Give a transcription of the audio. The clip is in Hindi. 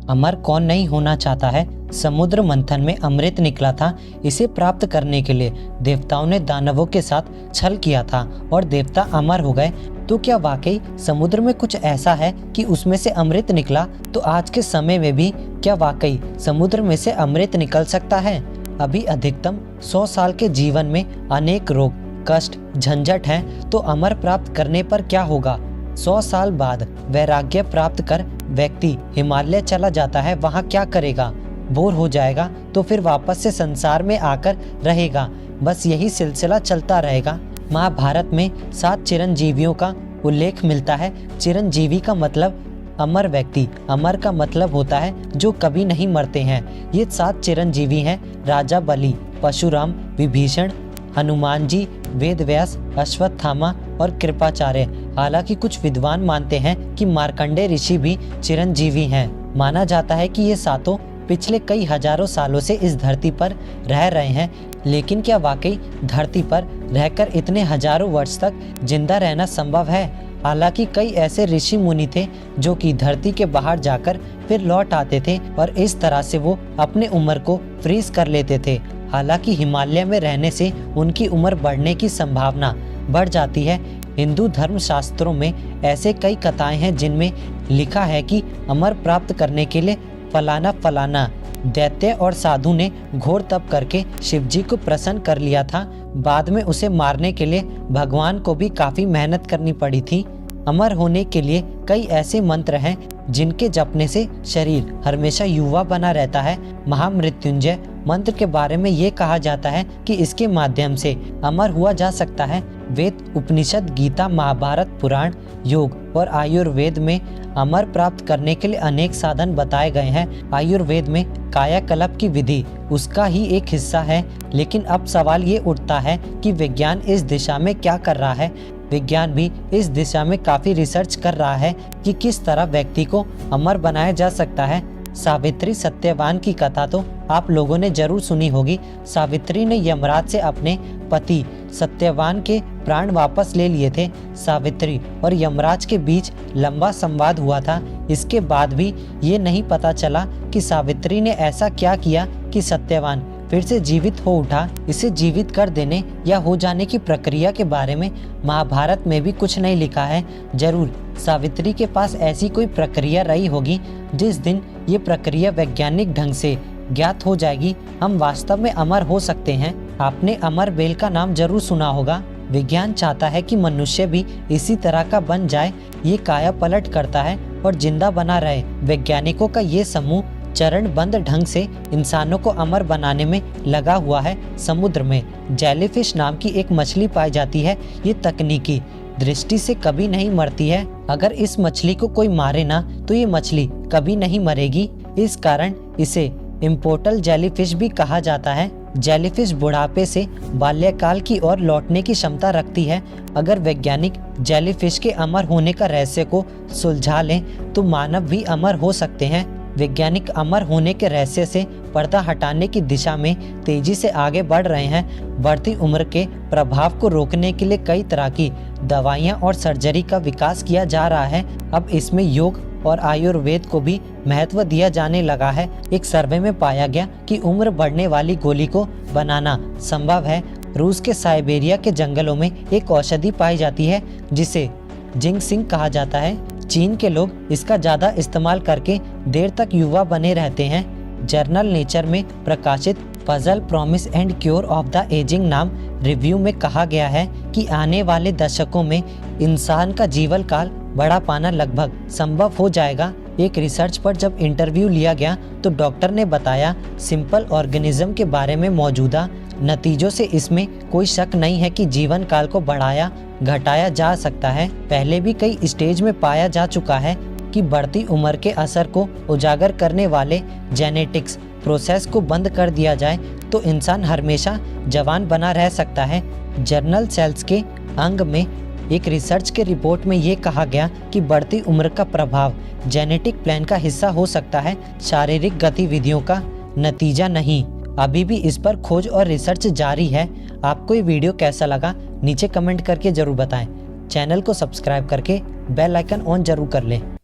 अमर कौन नहीं होना चाहता है। समुद्र मंथन में अमृत निकला था। इसे प्राप्त करने के लिए देवताओं ने दानवों के साथ छल किया था और देवता अमर हो गए। तो क्या वाकई समुद्र में कुछ ऐसा है कि उसमें से अमृत निकला? तो आज के समय में भी क्या वाकई समुद्र में से अमृत निकल सकता है? अभी अधिकतम 100 साल के जीवन में अनेक रोग, कष्ट, झंझट हैं, तो अमर प्राप्त करने पर क्या होगा? 100 साल बाद वैराग्य प्राप्त कर व्यक्ति हिमालय चला जाता है, वहाँ क्या करेगा? बोर हो जाएगा, तो फिर वापस से संसार में आकर रहेगा। बस यही सिलसिला चलता रहेगा। महाभारत में 7 चिरंजीवियों का उल्लेख मिलता है। चिरंजीवी का मतलब अमर व्यक्ति, अमर का मतलब होता है जो कभी नहीं मरते हैं। ये 7 चिरंजीवी हैं: राजा बलि, परशुराम, विभीषण, हनुमान जी, वेदव्यास, अश्वत्थामा और कृपाचार्य। हालांकि कुछ विद्वान मानते हैं कि मार्कंडेय ऋषि भी चिरंजीवी हैं। माना जाता है कि ये सातों पिछले कई हजारों सालों से इस धरती पर रह रहे हैं। लेकिन क्या वाकई धरती पर रहकर इतने हजारों वर्ष तक जिंदा रहना संभव है? हालांकि कई ऐसे ऋषि मुनि थे जो कि धरती के बाहर जाकर फिर लौट आते थे और इस तरह से वो अपने उम्र को फ्रीज कर लेते थे। हालांकि हिमालय में रहने से उनकी उम्र बढ़ने की संभावना बढ़ जाती है। हिंदू धर्म शास्त्रों में ऐसे कई कथाएं हैं जिनमें लिखा है कि अमर प्राप्त करने के लिए फलाना फलाना दैत्य और साधु ने घोर तप करके शिवजी को प्रसन्न कर लिया था। बाद में उसे मारने के लिए भगवान को भी काफी मेहनत करनी पड़ी थी। अमर होने के लिए कई ऐसे मंत्र हैं जिनके जपने से शरीर हमेशा युवा बना रहता है। महामृत्युंजय मंत्र के बारे में ये कहा जाता है कि इसके माध्यम से अमर हुआ जा सकता है। वेद, उपनिषद, गीता, महाभारत, पुराण, योग और आयुर्वेद में अमर प्राप्त करने के लिए अनेक साधन बताए गए हैं। आयुर्वेद में कायाकल्प की विधि उसका ही एक हिस्सा है। लेकिन अब सवाल ये उठता है कि विज्ञान इस दिशा में क्या कर रहा है? विज्ञान भी इस दिशा में काफी रिसर्च कर रहा है कि किस तरह व्यक्ति को अमर बनाया जा सकता है। सावित्री सत्यवान की कथा तो आप लोगों ने जरूर सुनी होगी। सावित्री ने यमराज से अपने पति सत्यवान के प्राण वापस ले लिए थे। सावित्री और यमराज के बीच लंबा संवाद हुआ था। इसके बाद भी ये नहीं पता चला कि सावित्री ने ऐसा क्या किया कि सत्यवान फिर से जीवित हो उठा। इसे जीवित कर देने या हो जाने की प्रक्रिया के बारे में महाभारत में भी कुछ नहीं लिखा है। जरूर सावित्री के पास ऐसी कोई प्रक्रिया रही होगी। जिस दिन ये प्रक्रिया वैज्ञानिक ढंग से ज्ञात हो जाएगी, हम वास्तव में अमर हो सकते हैं। आपने अमर बेल का नाम जरूर सुना होगा। विज्ञान चाहता है कि मनुष्य भी इसी तरह का बन जाए। ये काया पलट करता है और जिंदा बना रहे। वैज्ञानिकों का ये समूह चरणबद्ध ढंग से इंसानों को अमर बनाने में लगा हुआ है। समुद्र में जेलीफिश नाम की एक मछली पाई जाती है। ये तकनीकी दृष्टि से कभी नहीं मरती है। अगर इस मछली को कोई मारे ना तो ये मछली कभी नहीं मरेगी। इस कारण इसे इम्पोर्टल जेलीफिश भी कहा जाता है। जेलीफिश बुढ़ापे से बाल्यकाल की ओर लौटने की क्षमता रखती है। अगर वैज्ञानिक जेलीफिश के अमर होने का रहस्य को सुलझा लें तो मानव भी अमर हो सकते हैं। वैज्ञानिक अमर होने के रहस्य से पर्दा हटाने की दिशा में तेजी से आगे बढ़ रहे हैं। बढ़ती उम्र के प्रभाव को रोकने के लिए कई तरह की दवाइयां और सर्जरी का विकास किया जा रहा है। अब इसमें योग और आयुर्वेद को भी महत्व दिया जाने लगा है। एक सर्वे में पाया गया कि उम्र बढ़ने वाली गोली को बनाना संभव है। रूस के साइबेरिया के जंगलों में एक औषधि पाई जाती है जिसे जिंगसिंग कहा जाता है। चीन के लोग इसका ज्यादा इस्तेमाल करके देर तक युवा बने रहते हैं। जर्नल नेचर में प्रकाशित puzzle promise and cure of the ageing नाम रिव्यू में कहा गया है कि आने वाले दशकों में इंसान का जीवन काल बढ़ा पाना लगभग संभव हो जाएगा। एक रिसर्च पर जब इंटरव्यू लिया गया तो डॉक्टर ने बताया सिंपल ऑर्गेनिज्म के बारे में मौजूदा नतीजों से इसमें कोई शक नहीं है कि जीवन काल को बढ़ाया घटाया जा सकता है। पहले भी कई स्टेज में पाया जा चुका है कि बढ़ती उम्र के असर को उजागर करने वाले जेनेटिक्स प्रोसेस को बंद कर दिया जाए तो इंसान हमेशा जवान बना रह सकता है। जर्नल सेल्स के अंग में एक रिसर्च के रिपोर्ट में ये कहा गया कि बढ़ती उम्र का प्रभाव जेनेटिक प्लान का हिस्सा हो सकता है, शारीरिक गतिविधियों का नतीजा नहीं। अभी भी इस पर खोज और रिसर्च जारी है। आपको ये वीडियो कैसा लगा नीचे कमेंट करके जरूर बताएं। चैनल को सब्सक्राइब करके बेल आइकन ऑन जरूर कर लें।